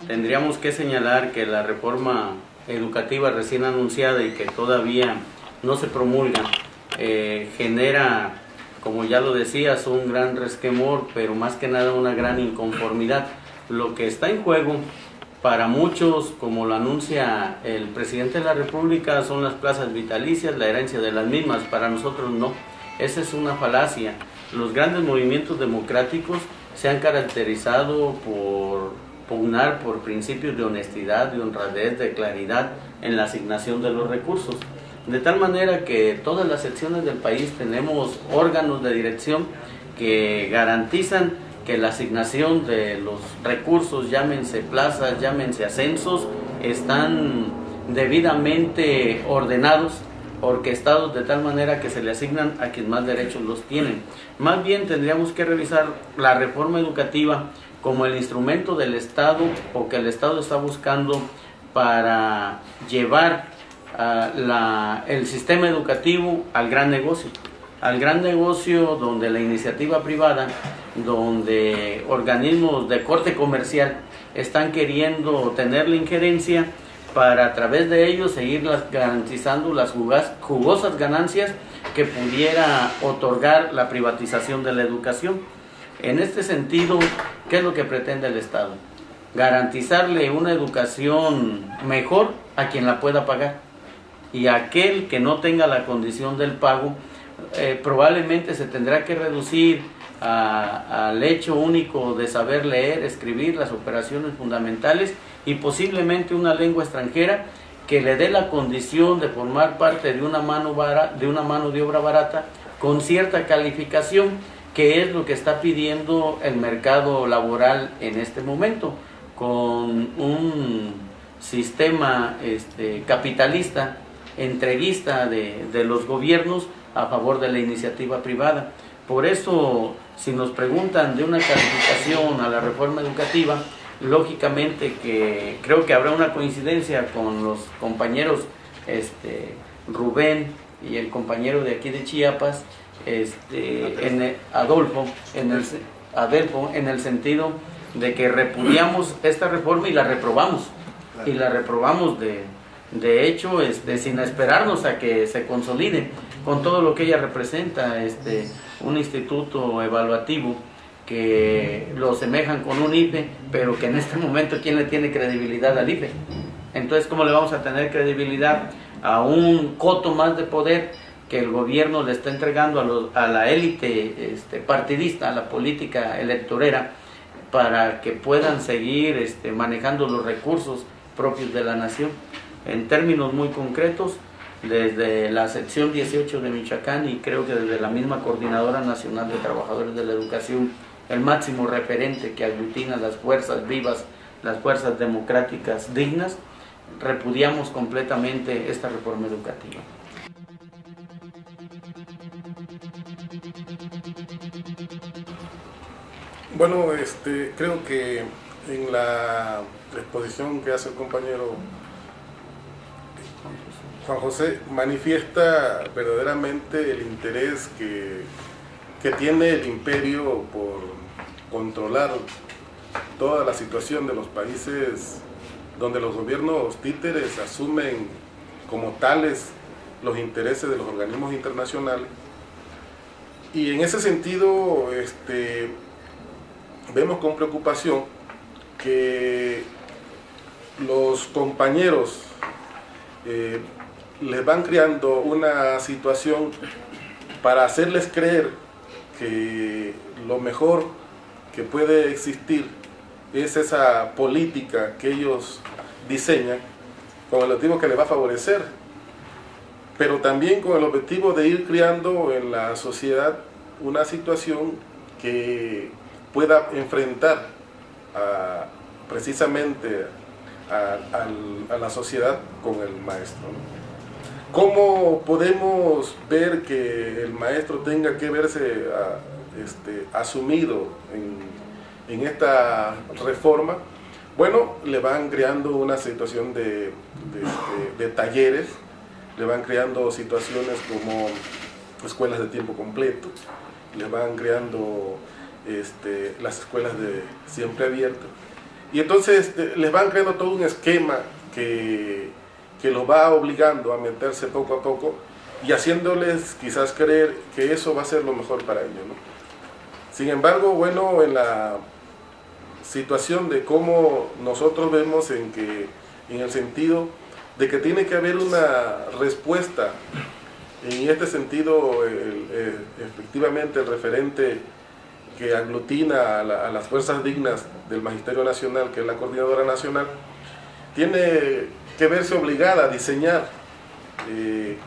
Tendríamos que señalar que la reforma educativa recién anunciada y que todavía no se promulga genera, como ya lo decías, un gran resquemor, pero más que nada una gran inconformidad. Lo que está en juego para muchos, como lo anuncia el presidente de la República, son las plazas vitalicias, la herencia de las mismas. Para nosotros no, esa es una falacia. Los grandes movimientos democráticos se han caracterizado por pugnar por principios de honestidad, de honradez, de claridad en la asignación de los recursos. De tal manera que todas las secciones del país tenemos órganos de dirección que garantizan que la asignación de los recursos, llámense plazas, llámense ascensos, están debidamente ordenados, orquestados de tal manera que se le asignan a quien más derechos los tienen. Más bien tendríamos que revisar la reforma educativa como el instrumento del Estado o que el Estado está buscando para llevar el sistema educativo al gran negocio donde la iniciativa privada, donde organismos de corte comercial están queriendo tener la injerencia para a través de ellos seguir garantizando las jugosas ganancias que pudiera otorgar la privatización de la educación. En este sentido, ¿qué es lo que pretende el Estado? Garantizarle una educación mejor a quien la pueda pagar, y aquel que no tenga la condición del pago probablemente se tendrá que reducir al hecho único de saber leer, escribir, las operaciones fundamentales y posiblemente una lengua extranjera que le dé la condición de formar parte de una mano de obra barata con cierta calificación, que es lo que está pidiendo el mercado laboral en este momento, con un sistema capitalista, entreguista de los gobiernos a favor de la iniciativa privada. Por eso, si nos preguntan de una calificación a la reforma educativa, lógicamente que creo que habrá una coincidencia con los compañeros Rubén y el compañero de aquí de Chiapas, Adolfo, en el sentido de que repudiamos esta reforma y la reprobamos. Y la reprobamos de hecho, sin esperarnos a que se consolide con todo lo que ella representa, un instituto evaluativo que lo semejan con un IFE, pero que en este momento, ¿quién le tiene credibilidad al IFE? Entonces, ¿cómo le vamos a tener credibilidad a un coto más de poder que el gobierno le está entregando a la élite partidista, a la política electorera, para que puedan seguir manejando los recursos propios de la nación? En términos muy concretos, desde la sección 18 de Michoacán y creo que desde la misma Coordinadora Nacional de Trabajadores de la Educación, el máximo referente que aglutina las fuerzas vivas, las fuerzas democráticas dignas, repudiamos completamente esta reforma educativa. Bueno, creo que en la exposición que hace el compañero Juan José manifiesta verdaderamente el interés que tiene el imperio por controlar toda la situación de los países donde los gobiernos títeres asumen como tales los intereses de los organismos internacionales. Y en ese sentido vemos con preocupación que los compañeros les van creando una situación para hacerles creer que lo mejor que puede existir es esa política que ellos diseñan con el objetivo que les va a favorecer, pero también con el objetivo de ir creando en la sociedad una situación que pueda enfrentar precisamente a la sociedad con el maestro, ¿no? ¿Cómo podemos ver que el maestro tenga que verse asumido en esta reforma? Bueno, le van creando una situación de talleres, le van creando situaciones como escuelas de tiempo completo, le van creando las escuelas de siempre abierto, y entonces les van creando todo un esquema que los va obligando a meterse poco a poco y haciéndoles quizás creer que eso va a ser lo mejor para ellos, ¿no? Sin embargo, bueno, en la situación de cómo nosotros vemos en el sentido de que tiene que haber una respuesta, en este sentido efectivamente el referente que aglutina a las fuerzas dignas del Magisterio Nacional, que es la Coordinadora Nacional, tiene que verse obligada a diseñar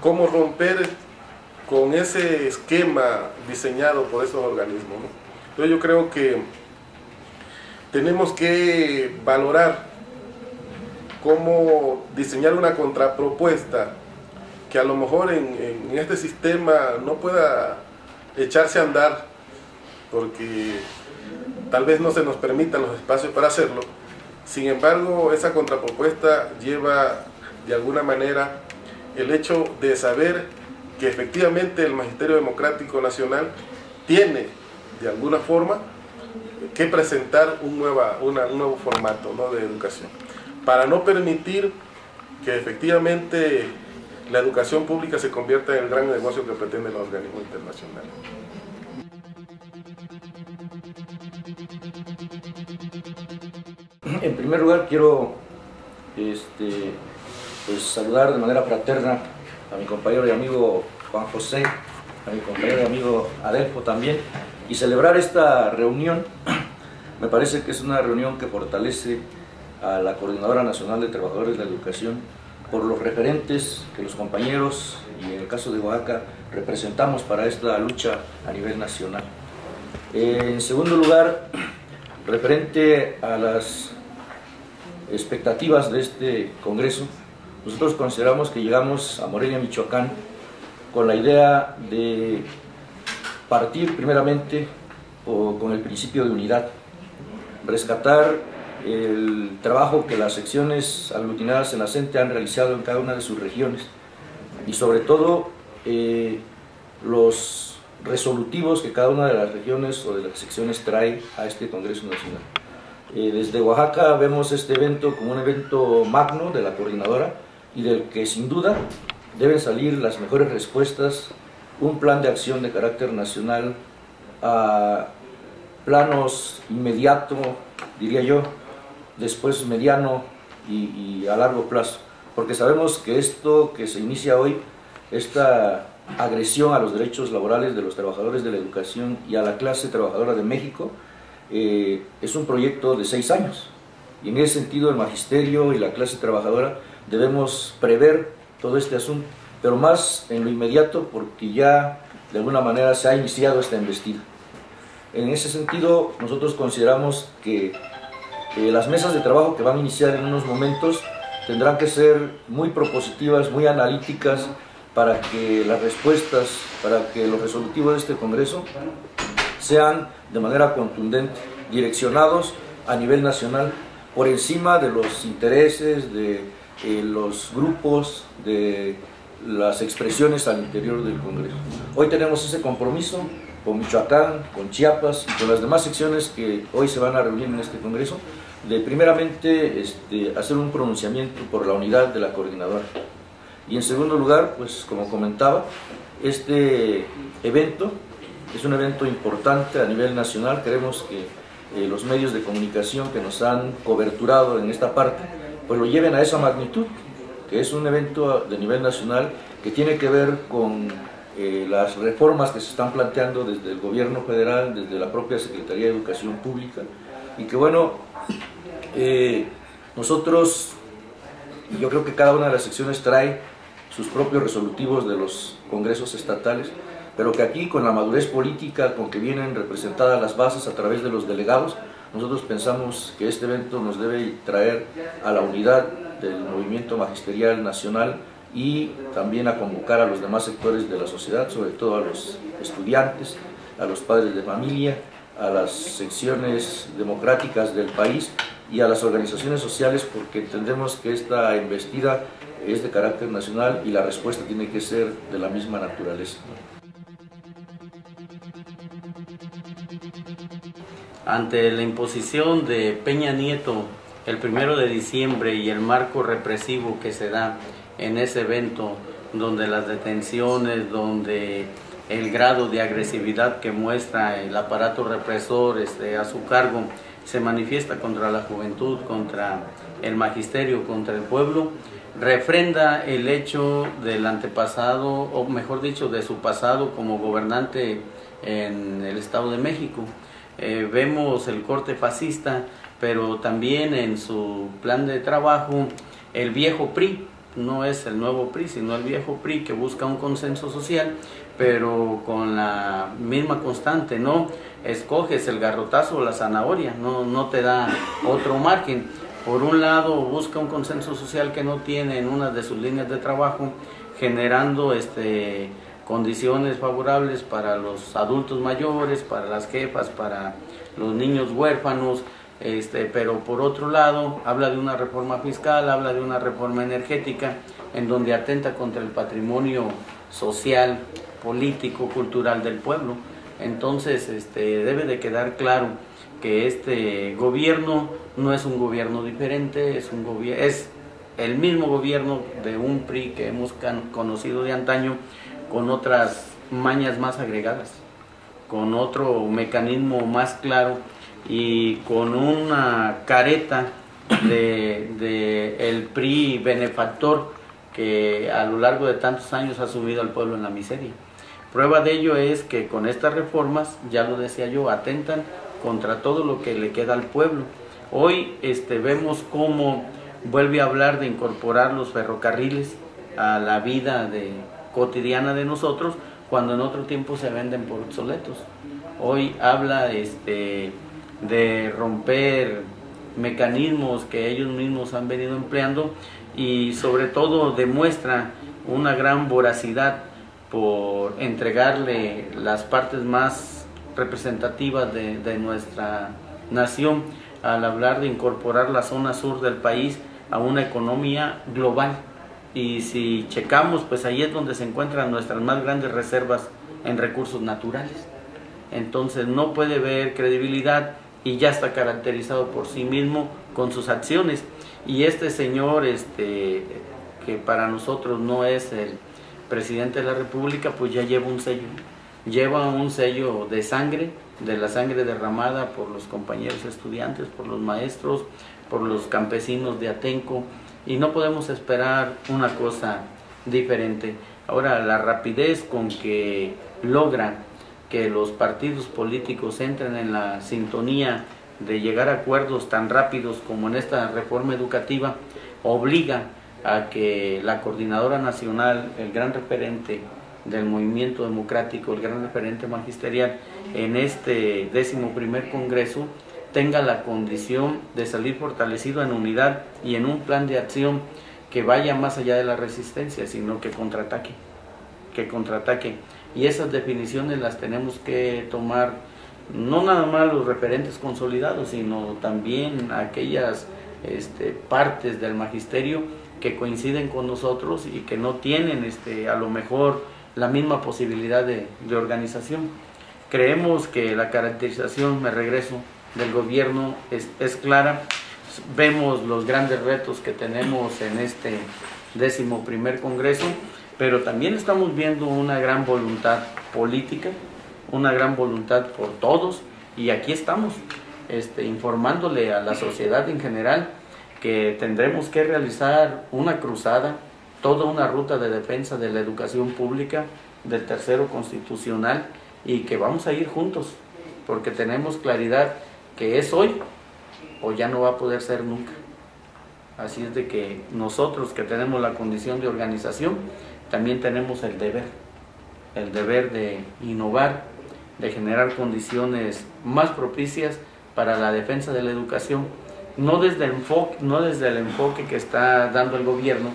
cómo romper con ese esquema diseñado por esos organismos, ¿no? Entonces yo creo que tenemos que valorar cómo diseñar una contrapropuesta que a lo mejor en este sistema no pueda echarse a andar, porque tal vez no se nos permitan los espacios para hacerlo. Sin embargo, esa contrapropuesta lleva de alguna manera el hecho de saber que efectivamente el Magisterio Democrático Nacional tiene de alguna forma que presentar un nuevo formato, ¿no?, de educación, para no permitir que efectivamente la educación pública se convierta en el gran negocio que pretenden los organismos internacionales. En primer lugar quiero pues saludar de manera fraterna a mi compañero y amigo Juan José, a mi compañero y amigo Adelfo también, y celebrar esta reunión. Me parece que es una reunión que fortalece a la Coordinadora Nacional de Trabajadores de la Educación por los referentes que los compañeros, y en el caso de Oaxaca, representamos para esta lucha a nivel nacional. En segundo lugar, referente a las expectativas de este Congreso, nosotros consideramos que llegamos a Morelia, Michoacán, con la idea de partir primeramente con el principio de unidad, rescatar el trabajo que las secciones aglutinadas en la CENTE han realizado en cada una de sus regiones y sobre todo los resolutivos que cada una de las regiones o de las secciones trae a este Congreso Nacional. Desde Oaxaca vemos este evento como un evento magno de la coordinadora y del que sin duda deben salir las mejores respuestas, un plan de acción de carácter nacional a planos inmediato, diría yo, después mediano y a largo plazo, porque sabemos que esto que se inicia hoy, esta agresión a los derechos laborales de los trabajadores de la educación y a la clase trabajadora de México, es un proyecto de 6 años, y en ese sentido el magisterio y la clase trabajadora debemos prever todo este asunto, pero más en lo inmediato porque ya de alguna manera se ha iniciado esta embestida. En ese sentido nosotros consideramos que las mesas de trabajo que van a iniciar en unos momentos tendrán que ser muy propositivas, muy analíticas, para que las respuestas, para que los resolutivos de este Congreso sean de manera contundente, direccionados a nivel nacional, por encima de los intereses de los grupos, de las expresiones al interior del Congreso. Hoy tenemos ese compromiso con Michoacán, con Chiapas y con las demás secciones que hoy se van a reunir en este Congreso, de primeramente hacer un pronunciamiento por la unidad de la coordinadora. Y en segundo lugar, pues como comentaba, este evento es un evento importante a nivel nacional. Queremos que los medios de comunicación que nos han coberturado en esta parte, pues lo lleven a esa magnitud, que es un evento de nivel nacional que tiene que ver con las reformas que se están planteando desde el gobierno federal, desde la propia Secretaría de Educación Pública, y que bueno, nosotros, yo creo que cada una de las secciones trae sus propios resolutivos de los congresos estatales, pero que aquí con la madurez política con que vienen representadas las bases a través de los delegados, nosotros pensamos que este evento nos debe traer a la unidad del movimiento magisterial nacional y también a convocar a los demás sectores de la sociedad, sobre todo a los estudiantes, a los padres de familia, a las secciones democráticas del país y a las organizaciones sociales, porque entendemos que esta embestida es de carácter nacional y la respuesta tiene que ser de la misma naturaleza. Ante la imposición de Peña Nieto el 1 de diciembre y el marco represivo que se da en ese evento, donde las detenciones, donde el grado de agresividad que muestra el aparato represor a su cargo se manifiesta contra la juventud, contra el magisterio, contra el pueblo, refrenda el hecho del antepasado, o mejor dicho, de su pasado como gobernante en el Estado de México. Vemos el corte fascista, pero también en su plan de trabajo el viejo PRI, no es el nuevo PRI, sino el viejo PRI que busca un consenso social, pero con la misma constante, no escoges el garrotazo o la zanahoria, no te da otro margen. Por un lado busca un consenso social que no tiene en una de sus líneas de trabajo, generando condiciones favorables para los adultos mayores, para las jefas, para los niños huérfanos, pero por otro lado habla de una reforma fiscal, habla de una reforma energética en donde atenta contra el patrimonio social, político, cultural del pueblo. Entonces debe de quedar claro que este gobierno no es un gobierno diferente, es el mismo gobierno de un PRI que hemos conocido de antaño, con otras mañas más agregadas, con otro mecanismo más claro y con una careta de el PRI benefactor que a lo largo de tantos años ha sumido al pueblo en la miseria. Prueba de ello es que con estas reformas, ya lo decía yo, atentan contra todo lo que le queda al pueblo. Hoy vemos cómo vuelve a hablar de incorporar los ferrocarriles a la vida cotidiana de nosotros, cuando en otro tiempo se venden por obsoletos. Hoy habla de romper mecanismos que ellos mismos han venido empleando y sobre todo demuestra una gran voracidad por entregarle las partes más representativas de nuestra nación al hablar de incorporar la zona sur del país a una economía global. Y si checamos, pues ahí es donde se encuentran nuestras más grandes reservas en recursos naturales. Entonces no puede haber credibilidad y ya está caracterizado por sí mismo con sus acciones. Y este señor, que para nosotros no es el presidente de la República, pues ya lleva un sello de sangre, de la sangre derramada por los compañeros estudiantes, por los maestros, por los campesinos de Atenco, y no podemos esperar una cosa diferente. Ahora, la rapidez con que logran que los partidos políticos entren en la sintonía de llegar a acuerdos tan rápidos como en esta reforma educativa, obliga a que la Coordinadora Nacional, el gran referente del movimiento democrático, el gran referente magisterial, en este 11º Congreso, tenga la condición de salir fortalecido en unidad y en un plan de acción que vaya más allá de la resistencia, sino que contraataque. Y esas definiciones las tenemos que tomar no nada más los referentes consolidados, sino también aquellas partes del magisterio que coinciden con nosotros y que no tienen a lo mejor la misma posibilidad de organización. Creemos que la caracterización, me regreso, del gobierno es clara. Vemos los grandes retos que tenemos en este 11º Congreso, pero también estamos viendo una gran voluntad política, una gran voluntad por todos, y aquí estamos informándole a la sociedad en general que tendremos que realizar una cruzada, toda una ruta de defensa de la educación pública, del tercero constitucional, y que vamos a ir juntos, porque tenemos claridad que es hoy o ya no va a poder ser nunca. Así es de que nosotros que tenemos la condición de organización, también tenemos el deber de innovar, de generar condiciones más propicias para la defensa de la educación, no desde el enfoque que está dando el gobierno,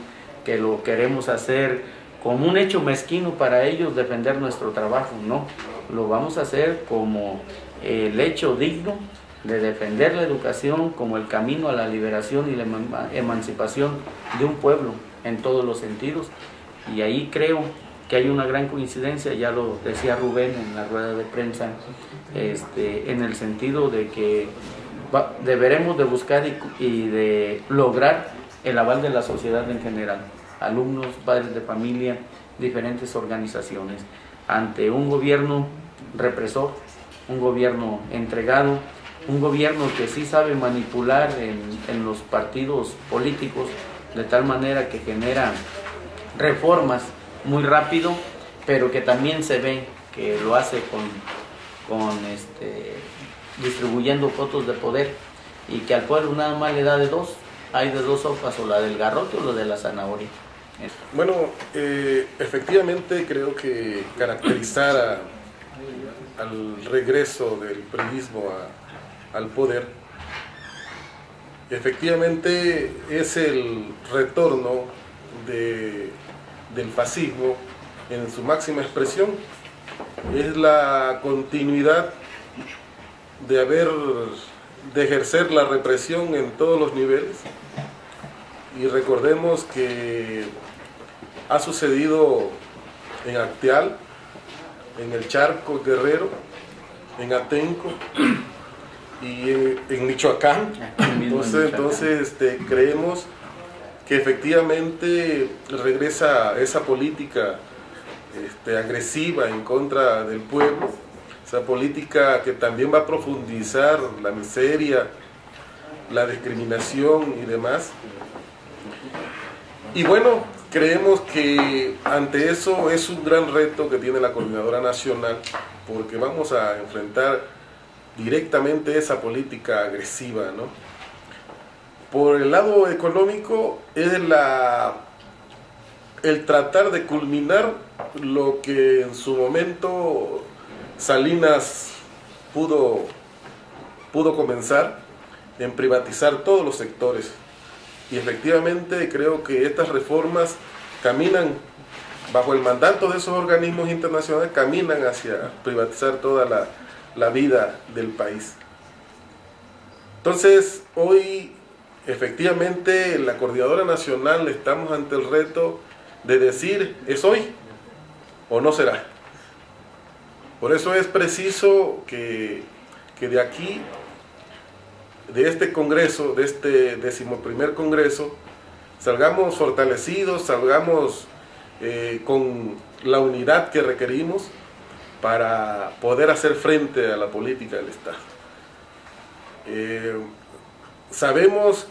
que lo queremos hacer como un hecho mezquino para ellos defender nuestro trabajo, no, lo vamos a hacer como el hecho digno de defender la educación como el camino a la liberación y la emancipación de un pueblo en todos los sentidos, y ahí creo que hay una gran coincidencia, ya lo decía Rubén en la rueda de prensa, en el sentido de que deberemos de buscar y de lograr el aval de la sociedad en general, alumnos, padres de familia, diferentes organizaciones, ante un gobierno represor, un gobierno entregado, un gobierno que sí sabe manipular en los partidos políticos de tal manera que genera reformas muy rápido, pero que también se ve que lo hace distribuyendo fotos de poder, y que al pueblo nada más le da de dos, hay de dos sopas, o la del garrote o la de la zanahoria. Bueno, efectivamente creo que caracterizar al regreso del priismo al poder, efectivamente es el retorno del fascismo en su máxima expresión, es la continuidad de ejercer la represión en todos los niveles. Y recordemos que ha sucedido en Acteal, en el Charco Guerrero, en Atenco y en Michoacán. Entonces creemos que efectivamente regresa esa política agresiva en contra del pueblo, esa política que también va a profundizar la miseria, la discriminación y demás. Y bueno, creemos que ante eso es un gran reto que tiene la Coordinadora Nacional, porque vamos a enfrentar directamente esa política agresiva, ¿no? Por el lado económico es el tratar de culminar lo que en su momento Salinas pudo comenzar, en privatizar todos los sectores. Y efectivamente creo que estas reformas caminan bajo el mandato de esos organismos internacionales, caminan hacia privatizar toda la vida del país. Entonces hoy efectivamente la Coordinadora Nacional estamos ante el reto de decir, ¿es hoy o no será? Por eso es preciso que de aquí, de este Congreso, de este 11º Congreso, salgamos fortalecidos, salgamos con la unidad que requerimos para poder hacer frente a la política del Estado. Sabemos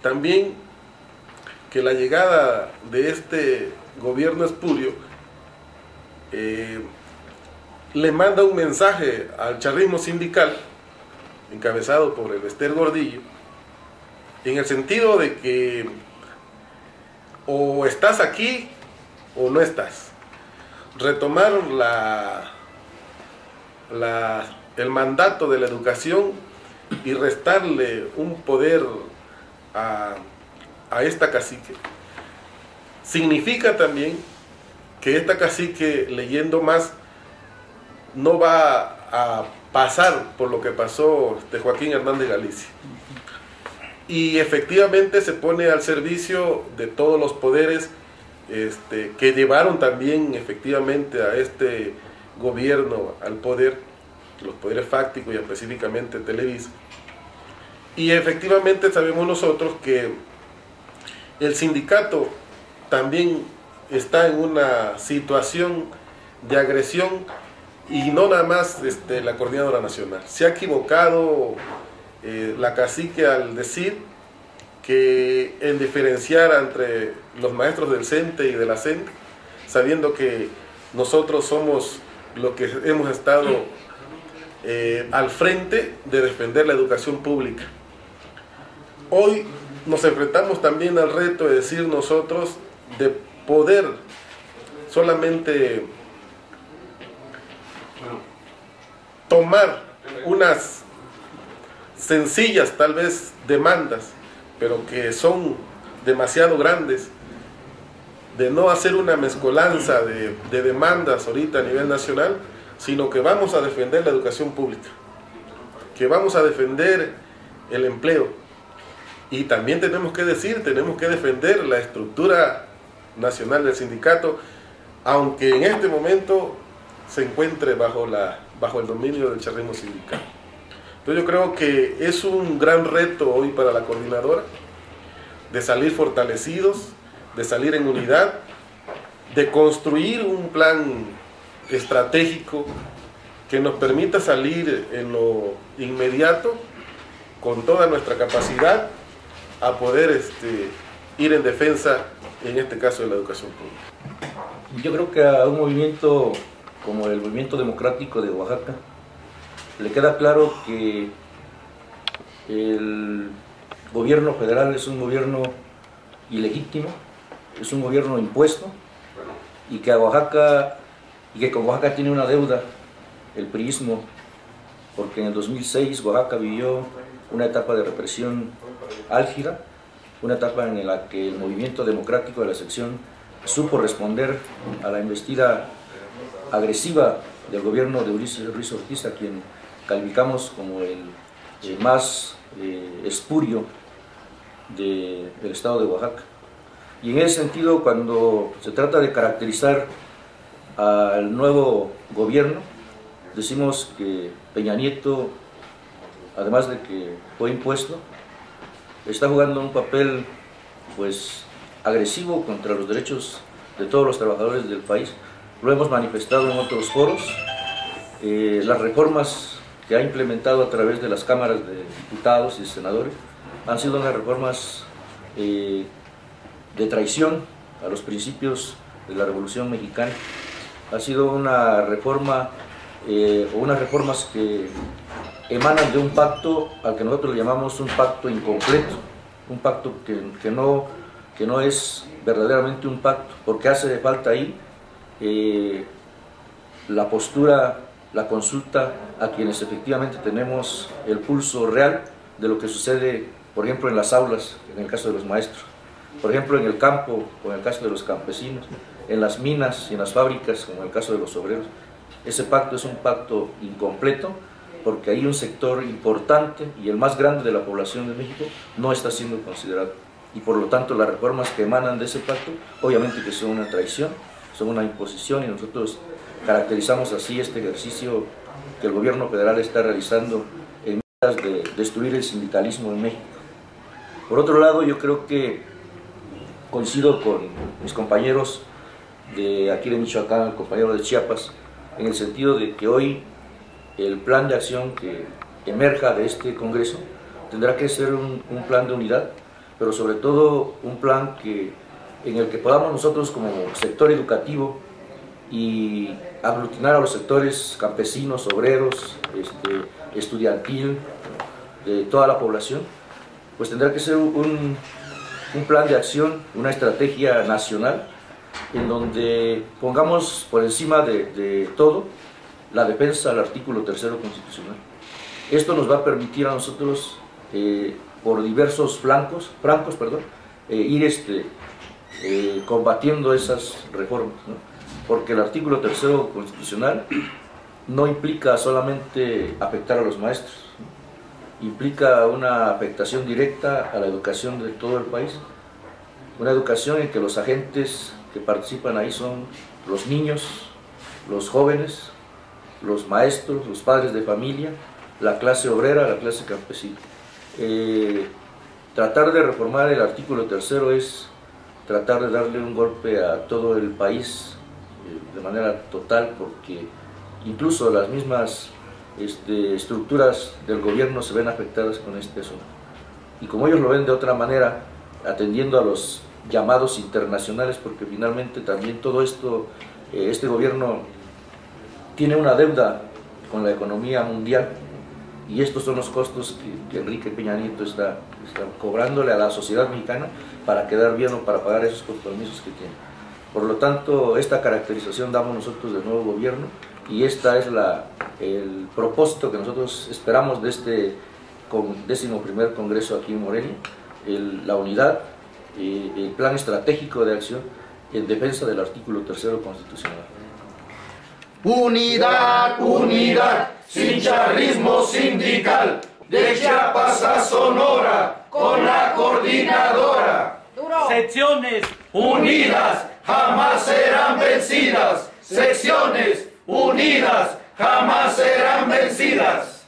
también que la llegada de este gobierno espurio le manda un mensaje al charrismo sindical, encabezado por el Ester Gordillo, en el sentido de que o estás aquí o no estás. Retomar el mandato de la educación y restarle un poder a esta cacique significa también que esta cacique, leyendo más, no va a pasar por lo que pasó Joaquín Hernández Galicia, y efectivamente se pone al servicio de todos los poderes que llevaron también efectivamente a este gobierno al poder, los poderes fácticos y específicamente Televisa. Y efectivamente sabemos nosotros que el sindicato también está en una situación de agresión, y no nada más la Coordinadora Nacional. Se ha equivocado la cacique al decir que en diferenciar entre los maestros del CENTE y de la CENTE, sabiendo que nosotros somos los que hemos estado al frente de defender la educación pública. Hoy nos enfrentamos también al reto de decir nosotros de poder solamente tomar unas sencillas tal vez demandas, pero que son demasiado grandes, de no hacer una mezcolanza de demandas ahorita a nivel nacional, sino que vamos a defender la educación pública, que vamos a defender el empleo, y también tenemos que decir, tenemos que defender la estructura nacional del sindicato, aunque en este momento se encuentre bajo el dominio del charrismo sindical. Entonces yo creo que es un gran reto hoy para la coordinadora de salir fortalecidos, de salir en unidad, de construir un plan estratégico que nos permita salir en lo inmediato con toda nuestra capacidad a poder ir en defensa, en este caso, de la educación pública. Yo creo que a un movimiento como el Movimiento Democrático de Oaxaca le queda claro que el gobierno federal es un gobierno ilegítimo, es un gobierno impuesto, y que con Oaxaca tiene una deuda el priismo, porque en el 2006 Oaxaca vivió una etapa de represión álgida, una etapa en la que el movimiento democrático de la sección supo responder a la embestida agresiva del gobierno de Ulises Ruiz Ortiz, a quien calificamos como el más espurio del estado de Oaxaca. Y en ese sentido, cuando se trata de caracterizar al nuevo gobierno, decimos que Peña Nieto, además de que fue impuesto, está jugando un papel pues agresivo contra los derechos de todos los trabajadores del país. Lo hemos manifestado en otros foros. Las reformas que ha implementado a través de las cámaras de diputados y senadores han sido unas reformas de traición a los principios de la Revolución Mexicana. Ha sido una reforma o unas reformas que emanan de un pacto al que nosotros le llamamos un pacto incompleto, un pacto que no es verdaderamente un pacto, porque hace falta ahí la postura, la consulta a quienes efectivamente tenemos el pulso real de lo que sucede, por ejemplo, en las aulas, en el caso de los maestros, por ejemplo, en el campo, o en el caso de los campesinos, en las minas y en las fábricas, como en el caso de los obreros. Ese pacto es un pacto incompleto, porque hay un sector importante y el más grande de la población de México no está siendo considerado. Y por lo tanto las reformas que emanan de ese pacto, obviamente que son una traición, son una imposición, y nosotros caracterizamos así este ejercicio que el gobierno federal está realizando en miras de destruir el sindicalismo en México. Por otro lado, yo creo que coincido con mis compañeros de aquí de Michoacán, el compañero de Chiapas, en el sentido de que hoy el plan de acción que emerja de este Congreso tendrá que ser un plan de unidad, pero sobre todo un plan en el que podamos nosotros como sector educativo y aglutinar a los sectores campesinos, obreros, estudiantil, de toda la población, pues tendrá que ser un plan de acción, una estrategia nacional, en donde pongamos por encima de todo la defensa al artículo 3º constitucional. Esto nos va a permitir a nosotros, por diversos francos, ir combatiendo esas reformas, ¿no? Porque el artículo 3º constitucional no implica solamente afectar a los maestros, ¿no? Implica una afectación directa a la educación de todo el país, una educación en que los agentes que participan ahí son los niños, los jóvenes, los maestros, los padres de familia, la clase obrera, la clase campesina. Tratar de reformar el artículo 3º es tratar de darle un golpe a todo el país de manera total, porque incluso las mismas estructuras del gobierno se ven afectadas con este asunto. Y como ellos lo ven de otra manera, atendiendo a los llamados internacionales, porque finalmente también todo esto, este gobierno tiene una deuda con la economía mundial, y estos son los costos que Enrique Peña Nieto está cobrándole a la sociedad mexicana para quedar bien o para pagar esos compromisos que tiene. Por lo tanto, esta caracterización damos nosotros del nuevo gobierno, y esta es el propósito que nosotros esperamos de este 11º Congreso aquí en Morelia, la unidad, el plan estratégico de acción en defensa del artículo 3º constitucional. Unidad, unidad, sin charrismo sindical, de Chiapas a Sonora, con la coordinadora. Secciones unidas jamás serán vencidas. Secciones unidas jamás serán vencidas.